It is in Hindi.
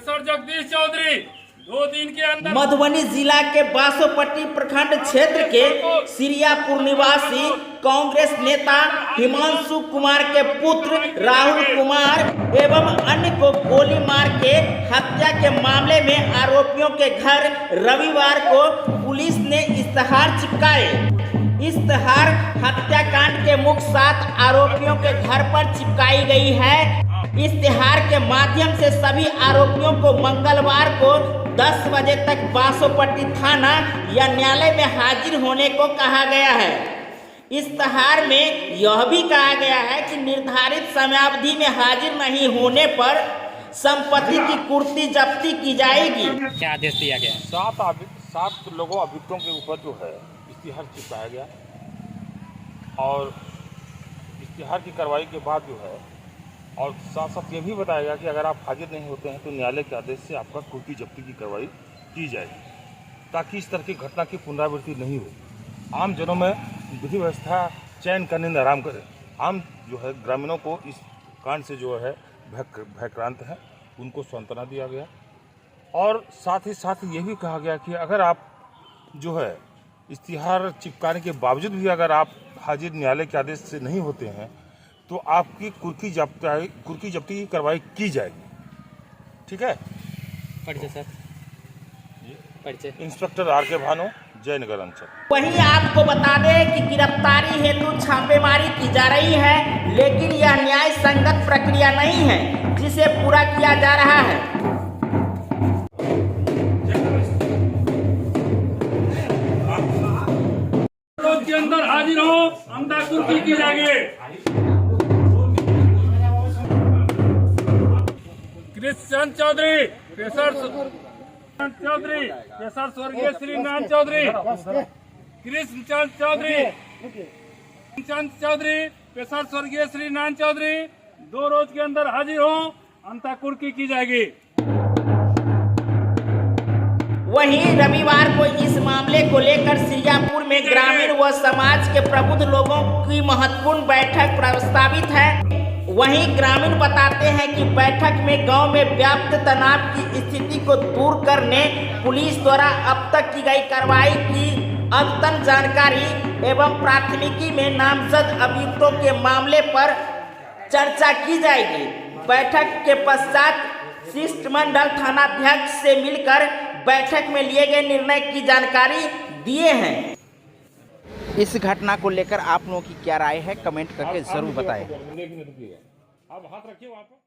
प्रोफेसर जगदीश चौधरी 2 दिन के अंदर मधुबनी जिला के बासोपट्टी प्रखंड क्षेत्र के सिरियापुर निवासी कांग्रेस नेता हिमांशु कुमार के पुत्र राहुल कुमार एवं अन्य को गोली मार के हत्या के मामले में आरोपियों के घर रविवार को पुलिस ने इश्तेहार चिपकाए। इश्तेहार हत्याकांड के मुख्य 7 आरोपियों के घर पर चिपकाई गई है। इश्तेहार के माध्यम से सभी आरोपियों को मंगलवार को 10 बजे तक बासोपट्टी थाना या न्यायालय में हाजिर होने को कहा गया है। इश्तेहार में यह भी कहा गया है कि निर्धारित समयावधि में हाजिर नहीं होने पर संपत्ति की कुर्की जब्ती की जाएगी। क्या आदेश दिया गया? 7 लोगों अभियुक्तों के ऊपर जो है इश्तिहार चिपकाया गया और इश्तिहार की कार्रवाई के बाद जो है और साथ साथ ये भी बताया गया कि अगर आप हाजिर नहीं होते हैं तो न्यायालय के आदेश से आपका कुर्की जब्ती की कार्रवाई की जाएगी ताकि इस तरह की घटना की पुनरावृत्ति नहीं हो। आम जनों में विधि व्यवस्था चयन करने में आराम करे। आम जो है ग्रामीणों को इस कांड से जो है भयक्रांत है, उनको सांत्वना दिया गया और साथ ही साथ ये भी कहा गया कि अगर आप जो है इश्तिहार चिपकाने के बावजूद भी अगर आप हाजिर न्यायालय के आदेश से नहीं होते हैं तो आपकी कुर्की जब्ती की कार्रवाई की जाएगी। ठीक है। परिचय सर। परिचय इंस्पेक्टर आर.के. भानो, जयनगर अंचल। वहीं आपको बता दें कि गिरफ्तारी हेतु छापेमारी की जा रही है, लेकिन यह न्याय संगत प्रक्रिया नहीं है जिसे पूरा किया जा रहा है। के अंदर हाजिर हो, अंधा कुर्की की जाएगी। कृष्ण चौधरी, प्रोफेसर चौधरी, प्रोफेसर स्वर्गीय श्री नारायण चौधरी, कृष्ण चौधरी, प्रोफेसर स्वर्गीय श्री नारायण चौधरी 2 रोज के अंदर हाजिर हो, अंधा कुर्की की जाएगी। वहीं रविवार को इस मामले को लेकर सिरियापुर में ग्रामीण व समाज के प्रबुद्ध लोगों की महत्वपूर्ण बैठक प्रस्तावित है। वहीं ग्रामीण बताते हैं कि बैठक में गांव में व्याप्त तनाव की स्थिति को दूर करने पुलिस द्वारा अब तक की गई कार्रवाई की अद्यतन जानकारी एवं प्राथमिकी में नामजद अभियुक्तों के मामले पर चर्चा की जाएगी। बैठक के पश्चात शिष्टमंडल थानाध्यक्ष से मिलकर बैठक में लिए गए निर्णय की जानकारी दिए हैं। इस घटना को लेकर आप लोगों की क्या राय है, कमेंट करके जरूर बताएं। आप हाथ रखिए वहाँ पर।